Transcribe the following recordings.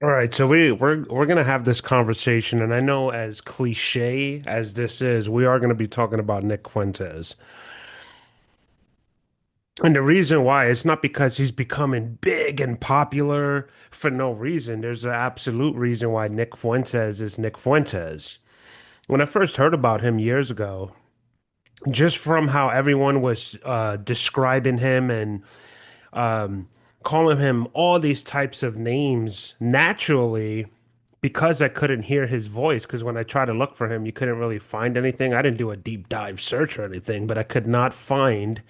All right, so we're gonna have this conversation, and I know as cliche as this is, we are gonna be talking about Nick Fuentes. And the reason why it's not because he's becoming big and popular for no reason. There's an absolute reason why Nick Fuentes is Nick Fuentes. When I first heard about him years ago, just from how everyone was describing him and calling him all these types of names naturally because I couldn't hear his voice. Because when I tried to look for him, you couldn't really find anything. I didn't do a deep dive search or anything, but I could not find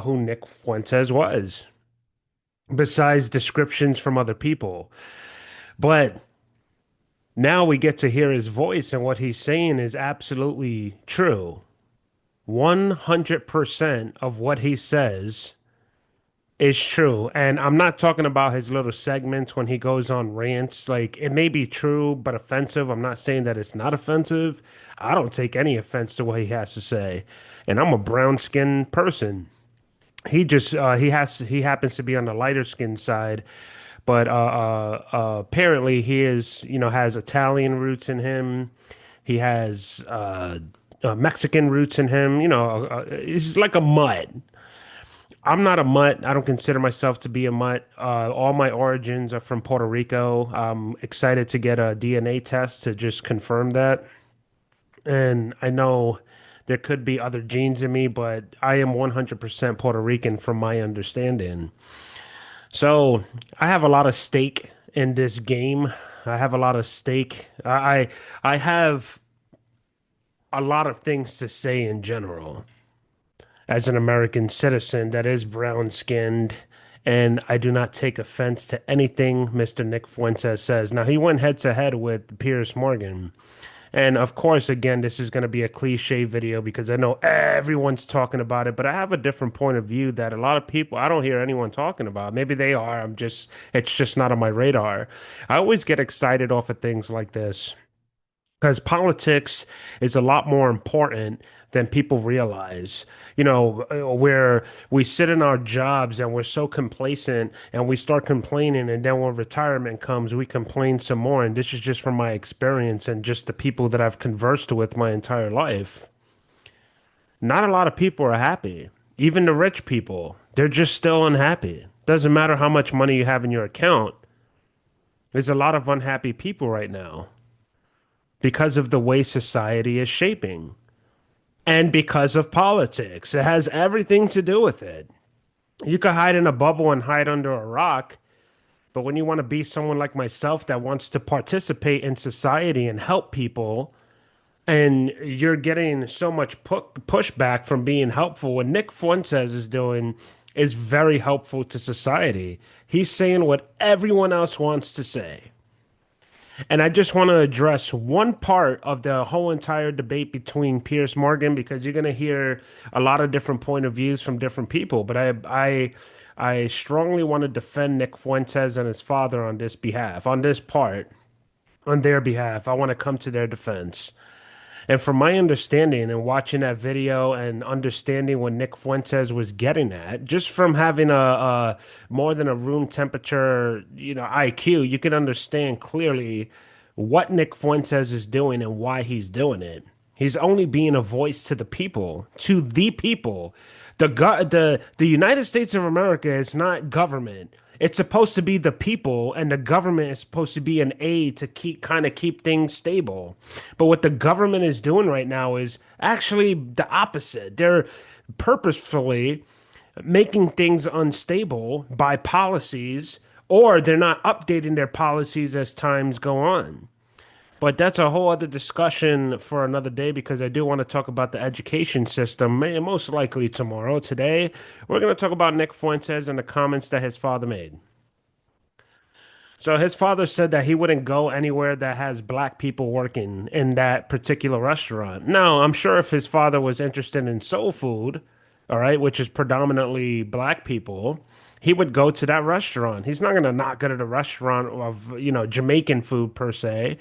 who Nick Fuentes was besides descriptions from other people. But now we get to hear his voice, and what he's saying is absolutely true. 100% of what he says is true. And I'm not talking about his little segments when he goes on rants. Like, it may be true, but offensive. I'm not saying that it's not offensive. I don't take any offense to what he has to say. And I'm a brown skinned person. He happens to be on the lighter skin side, but apparently he is, has Italian roots in him. He has Mexican roots in him. He's like a mutt. I'm not a mutt. I don't consider myself to be a mutt. All my origins are from Puerto Rico. I'm excited to get a DNA test to just confirm that. And I know there could be other genes in me, but I am 100% Puerto Rican from my understanding. So I have a lot of stake in this game. I have a lot of stake. I have a lot of things to say in general as an American citizen that is brown skinned, and I do not take offense to anything Mr. Nick Fuentes says. Now, he went head to head with Piers Morgan. And of course, again, this is going to be a cliche video because I know everyone's talking about it, but I have a different point of view that a lot of people, I don't hear anyone talking about. Maybe they are. It's just not on my radar. I always get excited off of things like this because politics is a lot more important than people realize. Where we sit in our jobs and we're so complacent and we start complaining, and then when retirement comes, we complain some more. And this is just from my experience and just the people that I've conversed with my entire life. Not a lot of people are happy. Even the rich people, they're just still unhappy. Doesn't matter how much money you have in your account. There's a lot of unhappy people right now because of the way society is shaping and because of politics. It has everything to do with it. You could hide in a bubble and hide under a rock, but when you want to be someone like myself that wants to participate in society and help people, and you're getting so much pushback from being helpful, what Nick Fuentes is doing is very helpful to society. He's saying what everyone else wants to say. And I just want to address one part of the whole entire debate between Piers Morgan because you're going to hear a lot of different point of views from different people. But I strongly want to defend Nick Fuentes and his father on this behalf, on this part, on their behalf. I want to come to their defense. And from my understanding and watching that video and understanding what Nick Fuentes was getting at, just from having a more than a room temperature, IQ, you can understand clearly what Nick Fuentes is doing and why he's doing it. He's only being a voice to the people, to the people. The United States of America is not government. It's supposed to be the people, and the government is supposed to be an aid to keep things stable. But what the government is doing right now is actually the opposite. They're purposefully making things unstable by policies, or they're not updating their policies as times go on. But that's a whole other discussion for another day because I do want to talk about the education system, most likely tomorrow. Today, we're going to talk about Nick Fuentes and the comments that his father made. So his father said that he wouldn't go anywhere that has black people working in that particular restaurant. Now, I'm sure if his father was interested in soul food, all right, which is predominantly black people, he would go to that restaurant. He's not going to not go to the restaurant of, Jamaican food per se,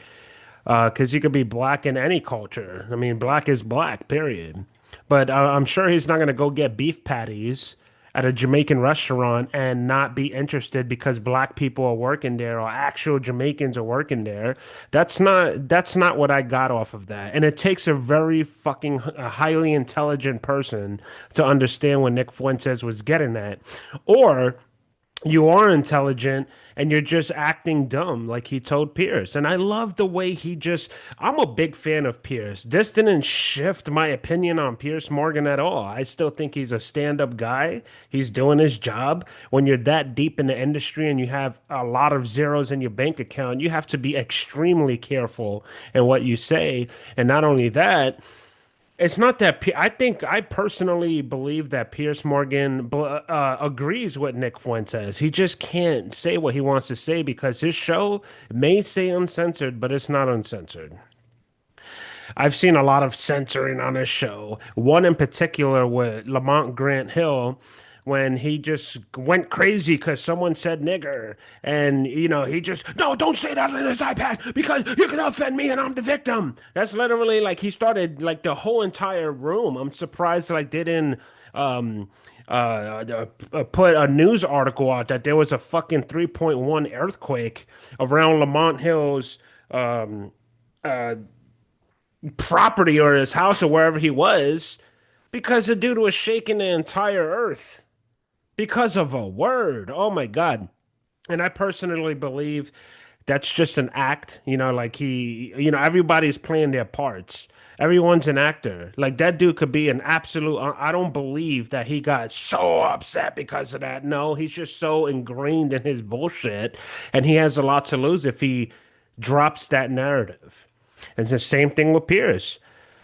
because you could be black in any culture. I mean, black is black, period. But I'm sure he's not going to go get beef patties at a Jamaican restaurant and not be interested because black people are working there or actual Jamaicans are working there. That's not what I got off of that. And it takes a very fucking a highly intelligent person to understand what Nick Fuentes was getting at. Or you are intelligent and you're just acting dumb, like he told Pierce. And I love the way I'm a big fan of Pierce. This didn't shift my opinion on Pierce Morgan at all. I still think he's a stand up guy. He's doing his job. When you're that deep in the industry and you have a lot of zeros in your bank account, you have to be extremely careful in what you say. And not only that, it's not that I think I personally believe that Pierce Morgan agrees with Nick Fuentes. He just can't say what he wants to say because his show may say uncensored, but it's not uncensored. I've seen a lot of censoring on his show. One in particular with Lamont Grant Hill, when he just went crazy because someone said nigger. And, he just, no, don't say that on his iPad because you're going to offend me and I'm the victim. That's literally like he started like the whole entire room. I'm surprised like they didn't um, put a news article out that there was a fucking 3.1 earthquake around Lamont Hill's um, uh, property or his house or wherever he was because the dude was shaking the entire earth because of a word. Oh my God. And I personally believe that's just an act, like everybody's playing their parts. Everyone's an actor. Like that dude could be an absolute. I don't believe that he got so upset because of that. No, he's just so ingrained in his bullshit, and he has a lot to lose if he drops that narrative. It's the same thing with Pierce.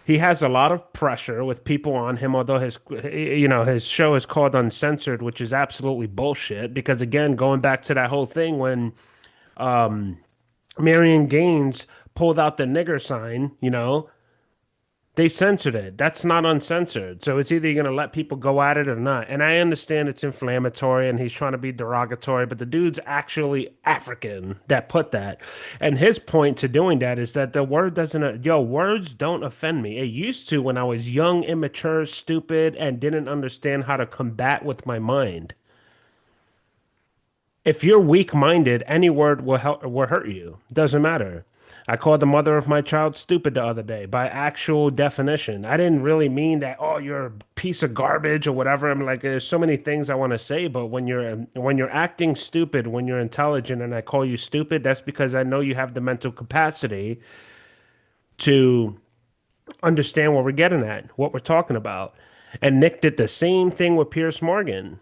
He has a lot of pressure with people on him, although his show is called Uncensored, which is absolutely bullshit. Because again, going back to that whole thing when Marion Gaines pulled out the nigger sign, they censored it. That's not uncensored. So it's either you're going to let people go at it or not. And I understand it's inflammatory and he's trying to be derogatory, but the dude's actually African that put that. And his point to doing that is that the word doesn't, words don't offend me. It used to when I was young, immature, stupid, and didn't understand how to combat with my mind. If you're weak-minded, any word will hurt you. Doesn't matter. I called the mother of my child stupid the other day by actual definition. I didn't really mean that, oh, you're a piece of garbage or whatever. I'm like, there's so many things I want to say, but when you're acting stupid, when you're intelligent and I call you stupid, that's because I know you have the mental capacity to understand what we're getting at, what we're talking about. And Nick did the same thing with Pierce Morgan.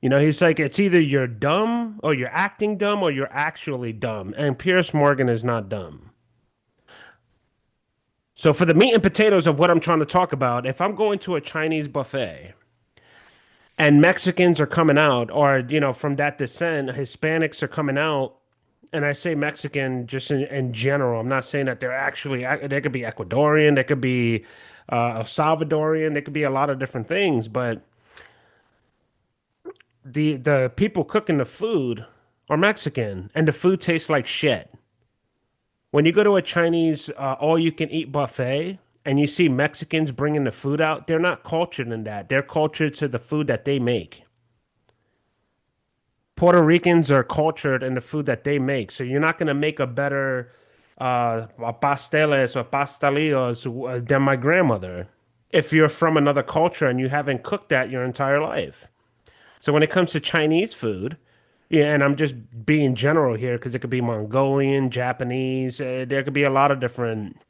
He's like, it's either you're dumb or you're acting dumb or you're actually dumb. And Pierce Morgan is not dumb. So, for the meat and potatoes of what I'm trying to talk about, if I'm going to a Chinese buffet and Mexicans are coming out, or, from that descent, Hispanics are coming out, and I say Mexican just in general, I'm not saying that they could be Ecuadorian, they could be Salvadorian, they could be a lot of different things, but the people cooking the food are Mexican, and the food tastes like shit. When you go to a Chinese all-you-can-eat buffet and you see Mexicans bringing the food out, they're not cultured in that. They're cultured to the food that they make. Puerto Ricans are cultured in the food that they make. So you're not going to make a better pasteles or pastelillos than my grandmother if you're from another culture and you haven't cooked that your entire life. So when it comes to Chinese food, yeah, and I'm just being general here because it could be Mongolian, Japanese. There could be a lot of different,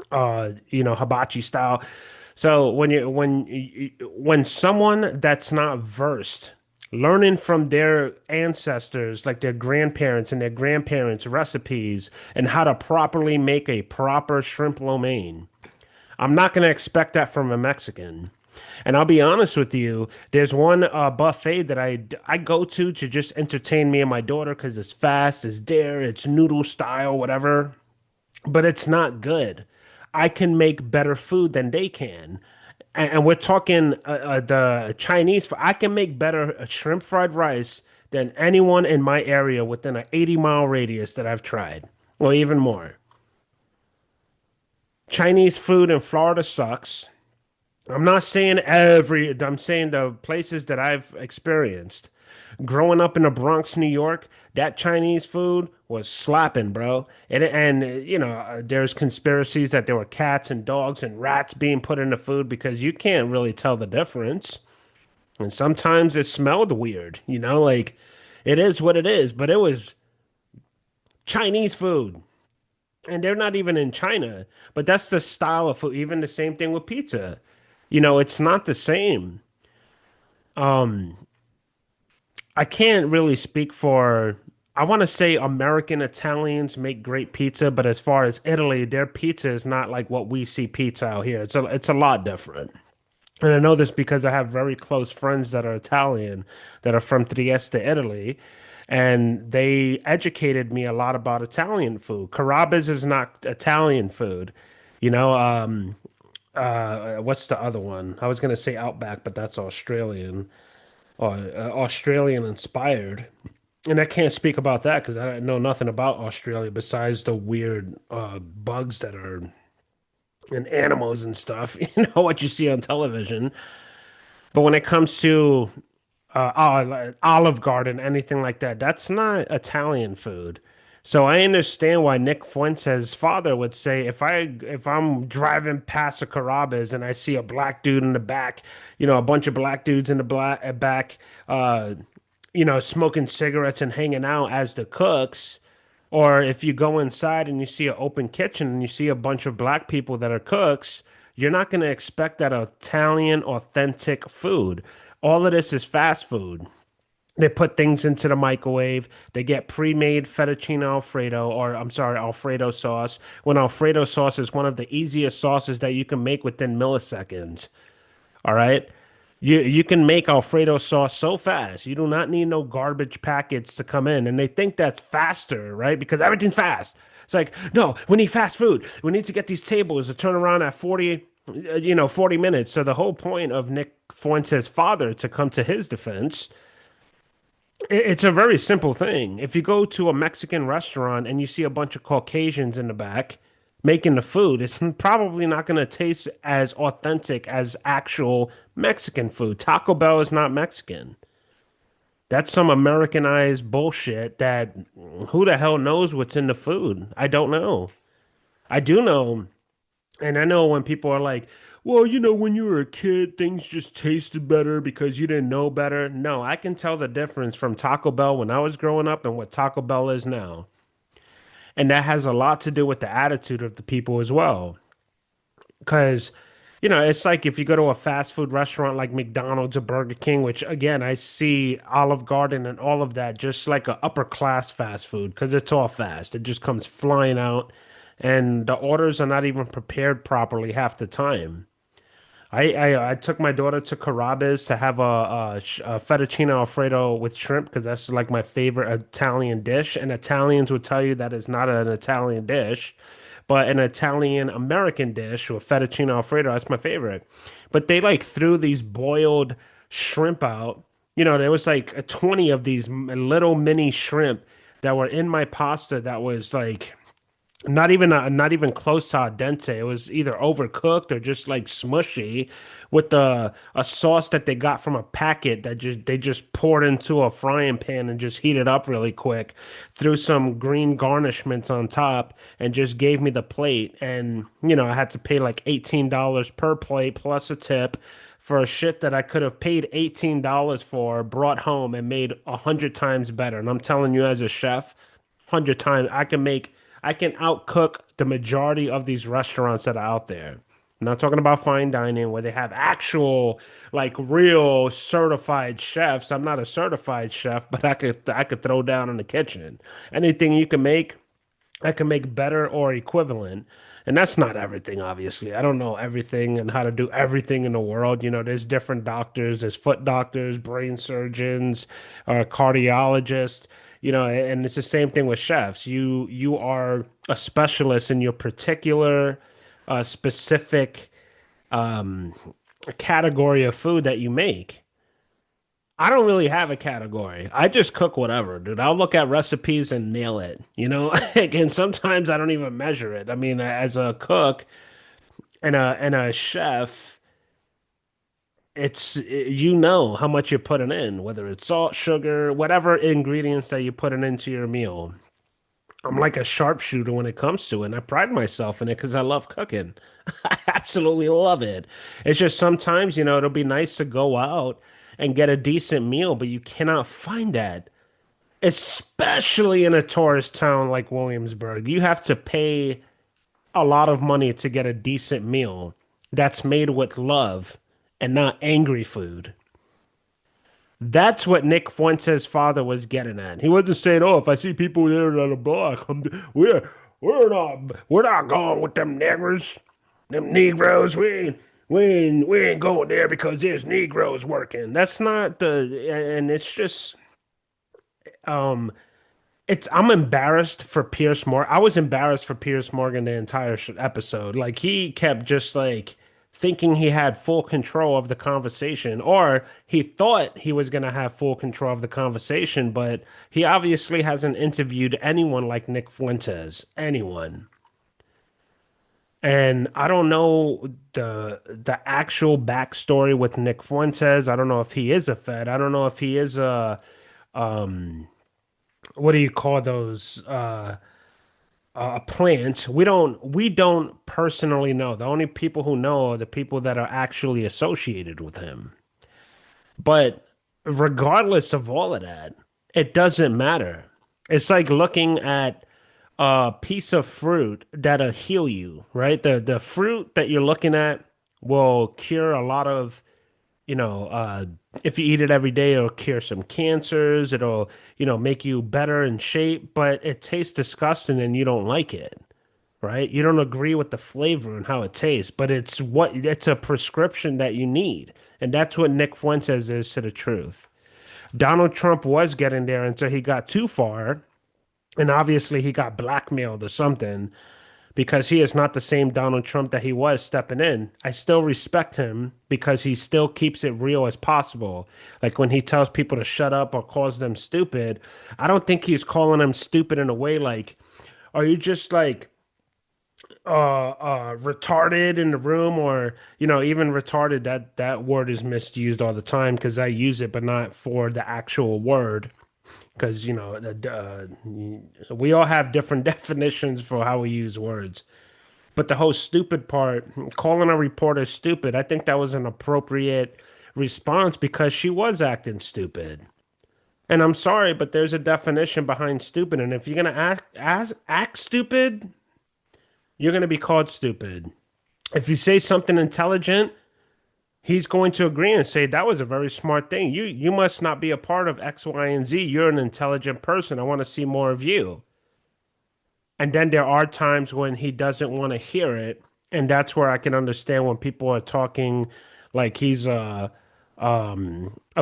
hibachi style. So when someone that's not versed, learning from their ancestors, like their grandparents and their grandparents' recipes, and how to properly make a proper shrimp lo mein, I'm not going to expect that from a Mexican. And I'll be honest with you, there's one buffet that I go to just entertain me and my daughter because it's fast, it's there, it's noodle style, whatever. But it's not good. I can make better food than they can. And we're talking the Chinese. I can make better shrimp fried rice than anyone in my area within an 80-mile radius that I've tried, or even more. Chinese food in Florida sucks. I'm not saying every, I'm saying the places that I've experienced. Growing up in the Bronx, New York, that Chinese food was slapping, bro. There's conspiracies that there were cats and dogs and rats being put in the food because you can't really tell the difference. And sometimes it smelled weird, like it is what it is, but it was Chinese food. And they're not even in China, but that's the style of food. Even the same thing with pizza. It's not the same. Um, I can't really speak for, I want to say American Italians make great pizza, but as far as Italy, their pizza is not like what we see pizza out here. It's a lot different. And I know this because I have very close friends that are Italian that are from Trieste, Italy, and they educated me a lot about Italian food. Carrabba's is not Italian food. You know, what's the other one? I was gonna say Outback, but that's Australian or Australian inspired. And I can't speak about that because I know nothing about Australia besides the weird bugs that are and animals and stuff. What you see on television. But when it comes to like Olive Garden, anything like that, that's not Italian food. So I understand why Nick Fuentes' father would say if I'm driving past a Carrabba's and I see a black dude in the back, a bunch of black dudes in the back, uh, smoking cigarettes and hanging out as the cooks, or if you go inside and you see an open kitchen and you see a bunch of black people that are cooks, you're not going to expect that Italian authentic food. All of this is fast food. They put things into the microwave. They get pre-made fettuccine Alfredo, or I'm sorry, Alfredo sauce. When Alfredo sauce is one of the easiest sauces that you can make within milliseconds. All right. You can make Alfredo sauce so fast. You do not need no garbage packets to come in. And they think that's faster, right? Because everything's fast. It's like, no, we need fast food. We need to get these tables to turn around at 40 minutes. So the whole point of Nick Fuentes' father to come to his defense, it's a very simple thing. If you go to a Mexican restaurant and you see a bunch of Caucasians in the back making the food, it's probably not going to taste as authentic as actual Mexican food. Taco Bell is not Mexican. That's some Americanized bullshit that who the hell knows what's in the food? I don't know. I do know, and I know when people are like, well, when you were a kid, things just tasted better because you didn't know better. No, I can tell the difference from Taco Bell when I was growing up and what Taco Bell is now. And that has a lot to do with the attitude of the people as well. Because, it's like if you go to a fast food restaurant like McDonald's or Burger King, which again, I see Olive Garden and all of that just like a upper class fast food because it's all fast. It just comes flying out and the orders are not even prepared properly half the time. I took my daughter to Carrabba's to have a fettuccine Alfredo with shrimp because that's like my favorite Italian dish. And Italians would tell you that is not an Italian dish, but an Italian American dish or fettuccine Alfredo, that's my favorite. But they like threw these boiled shrimp out. There was like 20 of these little mini shrimp that were in my pasta that was like not even close to al dente. It was either overcooked or just like smushy with a sauce that they got from a packet that they just poured into a frying pan and just heated up really quick. Threw some green garnishments on top and just gave me the plate. And I had to pay like $18 per plate plus a tip for a shit that I could have paid $18 for, brought home and made 100 times better. And I'm telling you, as a chef, 100 times. I can outcook the majority of these restaurants that are out there. I'm not talking about fine dining where they have actual, like real certified chefs. I'm not a certified chef, but I could throw down in the kitchen. Anything you can make, I can make better or equivalent. And that's not everything, obviously. I don't know everything and how to do everything in the world. There's different doctors, there's foot doctors, brain surgeons, cardiologists, and it's the same thing with chefs. You are a specialist in your particular specific um, category of food that you make. I don't really have a category. I just cook whatever, dude. I'll look at recipes and nail it. And sometimes I don't even measure it. I mean, as a cook and a chef, you know how much you're putting in, whether it's salt, sugar, whatever ingredients that you're putting into your meal. I'm like a sharpshooter when it comes to it, and I pride myself in it because I love cooking. I absolutely love it. It's just sometimes, it'll be nice to go out and get a decent meal, but you cannot find that, especially in a tourist town like Williamsburg. You have to pay a lot of money to get a decent meal that's made with love and not angry food. That's what Nick Fuentes' father was getting at. He wasn't saying, "Oh, if I see people there on the block, we're not going with them niggers, them Negroes. We ain't going there because there's Negroes working." That's not and it's just um I'm embarrassed for Pierce Morgan. I was embarrassed for Pierce Morgan the entire episode. Like he kept just like thinking he had full control of the conversation, or he thought he was gonna have full control of the conversation, but he obviously hasn't interviewed anyone like Nick Fuentes, anyone. And I don't know the actual backstory with Nick Fuentes. I don't know if he is a Fed. I don't know if he is a what do you call those? Plant. We don't personally know. The only people who know are the people that are actually associated with him. But regardless of all of that, it doesn't matter. It's like looking at a piece of fruit that'll heal you, right? The fruit that you're looking at will cure a lot of, you know, if you eat it every day, it'll cure some cancers. It'll, make you better in shape, but it tastes disgusting and you don't like it, right? You don't agree with the flavor and how it tastes, but it's a prescription that you need. And that's what Nick Fuentes is to the truth. Donald Trump was getting there until he got too far. And obviously he got blackmailed or something because he is not the same Donald Trump that he was stepping in. I still respect him because he still keeps it real as possible. Like when he tells people to shut up or calls them stupid, I don't think he's calling them stupid in a way like, are you just like retarded in the room, or even retarded, that word is misused all the time because I use it but not for the actual word, because we all have different definitions for how we use words. But the whole stupid part, calling a reporter stupid, I think that was an appropriate response because she was acting stupid. And I'm sorry, but there's a definition behind stupid, and if you're gonna act stupid, you're going to be called stupid. If you say something intelligent, he's going to agree and say that was a very smart thing. You must not be a part of X, Y, and Z. You're an intelligent person. I want to see more of you. And then there are times when he doesn't want to hear it, and that's where I can understand when people are talking like he's a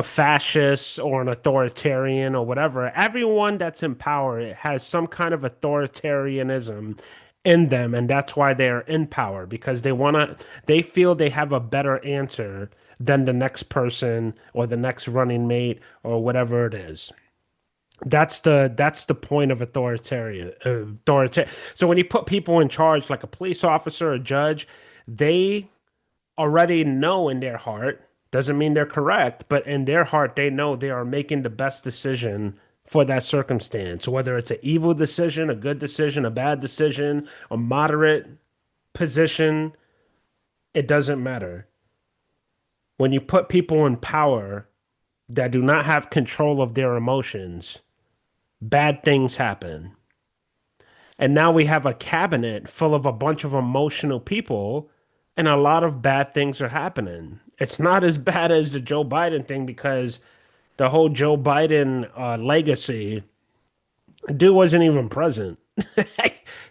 fascist or an authoritarian or whatever. Everyone that's in power has some kind of authoritarianism in them, and that's why they're in power because they feel they have a better answer than the next person or the next running mate or whatever it is. That's the point of authoritarian. So when you put people in charge, like a police officer, a judge, they already know in their heart, doesn't mean they're correct, but in their heart, they know they are making the best decision for that circumstance. Whether it's an evil decision, a good decision, a bad decision, a moderate position, it doesn't matter. When you put people in power that do not have control of their emotions, bad things happen. And now we have a cabinet full of a bunch of emotional people, and a lot of bad things are happening. It's not as bad as the Joe Biden thing because the whole Joe Biden legacy, dude wasn't even present.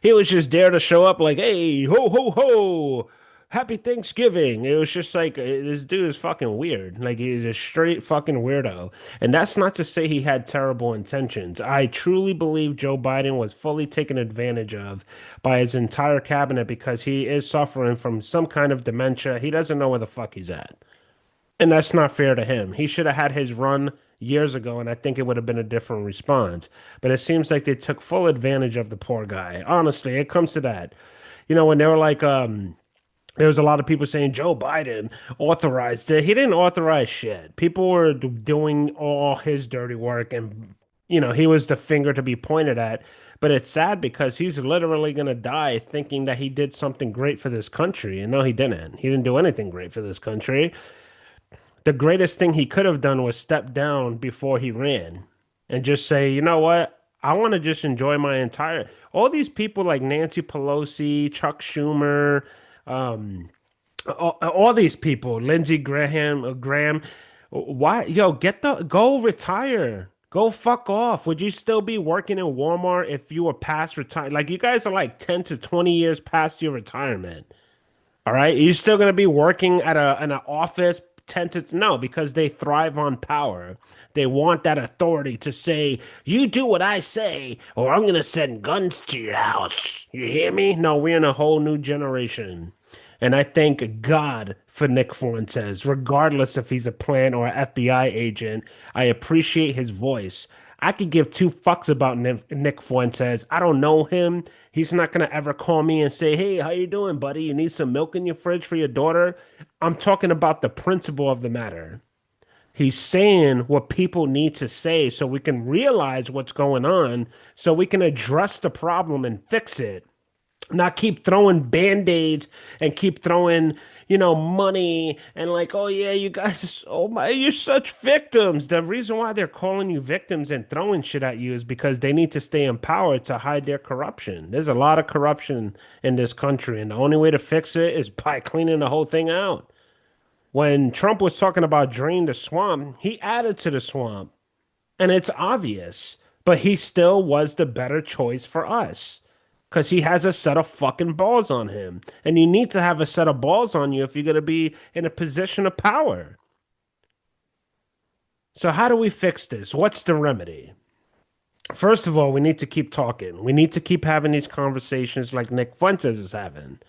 He was just there to show up like, hey, ho, ho, ho, happy Thanksgiving. It was just like, this dude is fucking weird. Like, he's a straight fucking weirdo. And that's not to say he had terrible intentions. I truly believe Joe Biden was fully taken advantage of by his entire cabinet because he is suffering from some kind of dementia. He doesn't know where the fuck he's at. And that's not fair to him. He should have had his run years ago, and I think it would have been a different response. But it seems like they took full advantage of the poor guy. Honestly, it comes to that. When they were like, There was a lot of people saying Joe Biden authorized it. He didn't authorize shit. People were doing all his dirty work, and he was the finger to be pointed at. But it's sad because he's literally gonna die thinking that he did something great for this country. And no, he didn't. He didn't do anything great for this country. The greatest thing he could have done was step down before he ran and just say, you know what? I want to just enjoy my entire all these people like Nancy Pelosi, Chuck Schumer, um, all these people, Lindsey Graham, why, yo, go retire. Go fuck off. Would you still be working in Walmart if you were past retire? Like you guys are like 10 to 20 years past your retirement. All right. You're still going to be working at an office 10 to no, because they thrive on power. They want that authority to say, you do what I say, or I'm going to send guns to your house. You hear me? No, we're in a whole new generation. And I thank God for Nick Fuentes, regardless if he's a plant or an FBI agent. I appreciate his voice. I could give two fucks about Nick Fuentes. I don't know him. He's not gonna ever call me and say, "Hey, how you doing, buddy? You need some milk in your fridge for your daughter?" I'm talking about the principle of the matter. He's saying what people need to say so we can realize what's going on, so we can address the problem and fix it. Not keep throwing band-aids and keep throwing, money and like, oh yeah, you guys are oh my, you're such victims. The reason why they're calling you victims and throwing shit at you is because they need to stay in power to hide their corruption. There's a lot of corruption in this country, and the only way to fix it is by cleaning the whole thing out. When Trump was talking about drain the swamp, he added to the swamp, and it's obvious, but he still was the better choice for us. Because he has a set of fucking balls on him. And you need to have a set of balls on you if you're going to be in a position of power. So, how do we fix this? What's the remedy? First of all, we need to keep talking. We need to keep having these conversations like Nick Fuentes is having.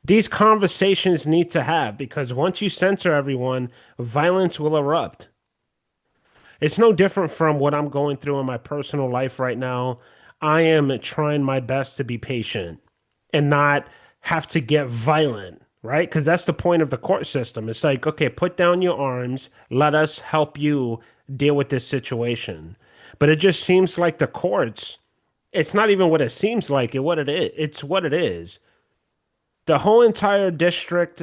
These conversations need to have because once you censor everyone, violence will erupt. It's no different from what I'm going through in my personal life right now. I am trying my best to be patient and not have to get violent, right? Because that's the point of the court system. It's like, okay, put down your arms, let us help you deal with this situation. But it just seems like the courts, it's not even what it seems like, what it is. It's what it is. The whole entire district,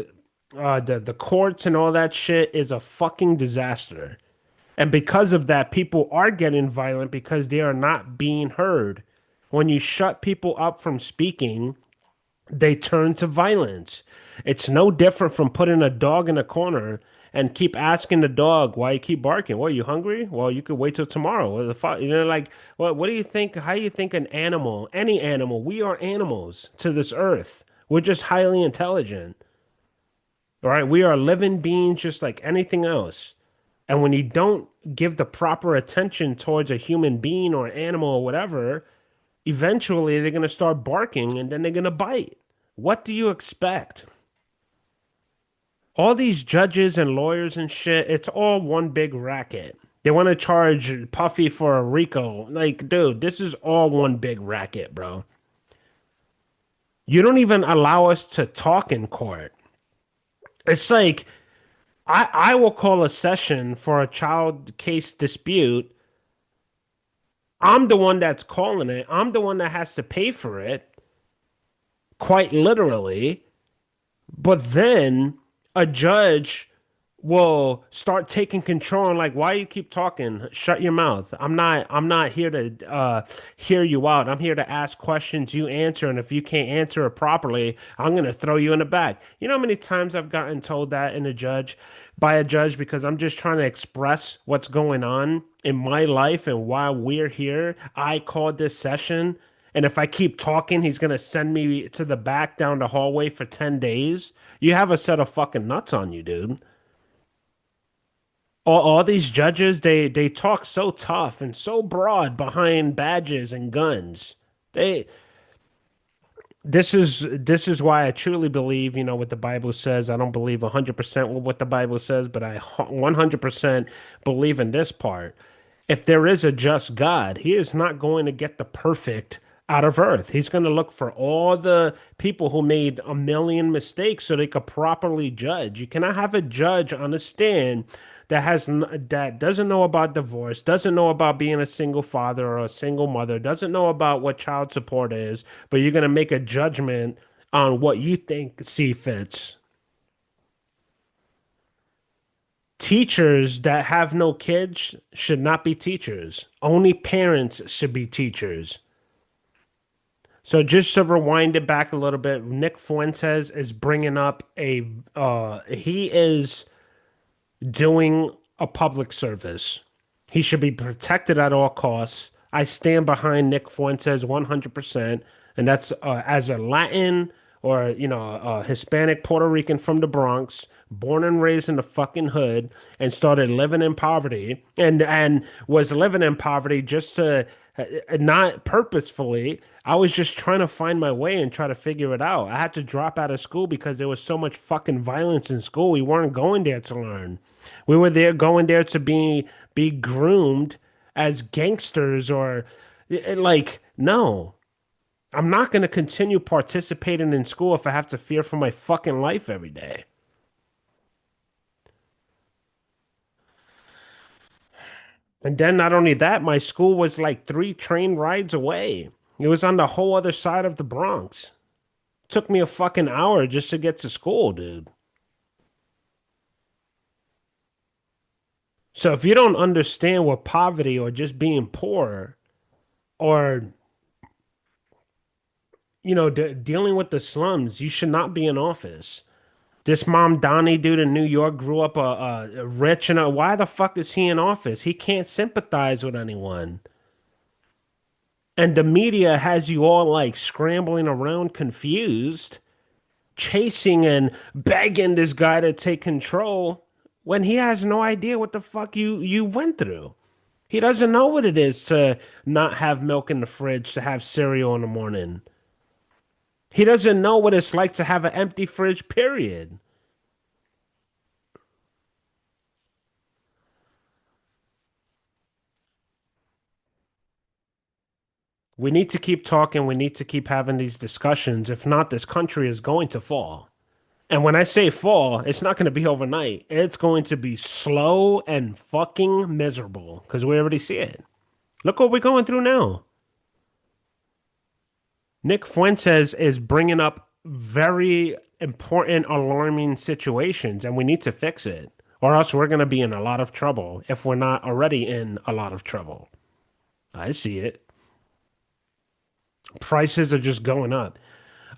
the courts and all that shit is a fucking disaster. And because of that, people are getting violent because they are not being heard. When you shut people up from speaking, they turn to violence. It's no different from putting a dog in a corner and keep asking the dog why you keep barking. Well, you hungry? Well, you could wait till tomorrow. What the fuck? Like, what do you think? How do you think an animal, any animal, we are animals to this earth. We're just highly intelligent. All right. We are living beings just like anything else. And when you don't give the proper attention towards a human being or animal or whatever, eventually they're going to start barking and then they're going to bite. What do you expect? All these judges and lawyers and shit, it's all one big racket. They want to charge Puffy for a RICO. Like, dude, this is all one big racket, bro. You don't even allow us to talk in court. It's like I will call a session for a child case dispute. I'm the one that's calling it. I'm the one that has to pay for it, quite literally. But then a judge will start taking control and like, why you keep talking? Shut your mouth. I'm not here to hear you out. I'm here to ask questions, you answer, and if you can't answer it properly, I'm gonna throw you in the back. You know how many times I've gotten told that in a judge by a judge because I'm just trying to express what's going on in my life and why we're here. I called this session. And if I keep talking, he's gonna send me to the back down the hallway for 10 days. You have a set of fucking nuts on you, dude. All these judges, they talk so tough and so broad behind badges and guns. They this is why I truly believe, what the Bible says. I don't believe 100% what the Bible says, but I 100% believe in this part. If there is a just God, he is not going to get the perfect out of earth. He's going to look for all the people who made a million mistakes so they could properly judge. You cannot have a judge on a stand that doesn't know about divorce, doesn't know about being a single father or a single mother, doesn't know about what child support is, but you're going to make a judgment on what you think see fits. Teachers that have no kids should not be teachers. Only parents should be teachers. So just to rewind it back a little bit, Nick Fuentes is bringing up he is doing a public service. He should be protected at all costs. I stand behind Nick Fuentes 100%, and that's as a Latin or a Hispanic Puerto Rican from the Bronx, born and raised in the fucking hood, and started living in poverty, and was living in poverty just to not purposefully. I was just trying to find my way and try to figure it out. I had to drop out of school because there was so much fucking violence in school. We weren't going there to learn. We were there going there to be groomed as gangsters or like no. I'm not going to continue participating in school if I have to fear for my fucking life every day. And then not only that, my school was like 3 train rides away. It was on the whole other side of the Bronx. Took me a fucking hour just to get to school, dude. So if you don't understand what poverty or just being poor or dealing with the slums, you should not be in office. This Mom Donnie dude in New York grew up a rich and why the fuck is he in office? He can't sympathize with anyone. And the media has you all like scrambling around confused, chasing and begging this guy to take control when he has no idea what the fuck you went through. He doesn't know what it is to not have milk in the fridge, to have cereal in the morning. He doesn't know what it's like to have an empty fridge, period. We need to keep talking. We need to keep having these discussions. If not, this country is going to fall. And when I say fall, it's not going to be overnight. It's going to be slow and fucking miserable because we already see it. Look what we're going through now. Nick Fuentes is bringing up very important, alarming situations, and we need to fix it, or else we're going to be in a lot of trouble if we're not already in a lot of trouble. I see it. Prices are just going up.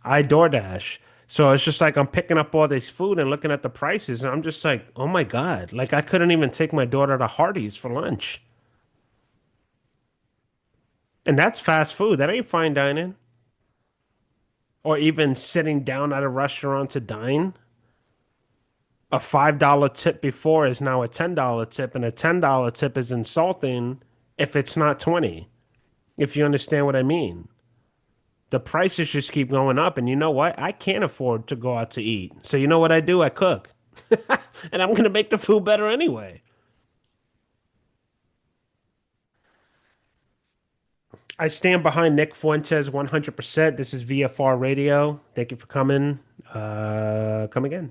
I DoorDash. So it's just like I'm picking up all this food and looking at the prices, and I'm just like, oh my God. Like I couldn't even take my daughter to Hardee's for lunch. And that's fast food. That ain't fine dining. Or even sitting down at a restaurant to dine. A $5 tip before is now a $10 tip, and a $10 tip is insulting if it's not 20, if you understand what I mean. The prices just keep going up, and you know what? I can't afford to go out to eat. So you know what I do? I cook. And I'm gonna make the food better anyway. I stand behind Nick Fuentes 100%. This is VFR Radio. Thank you for coming. Come again.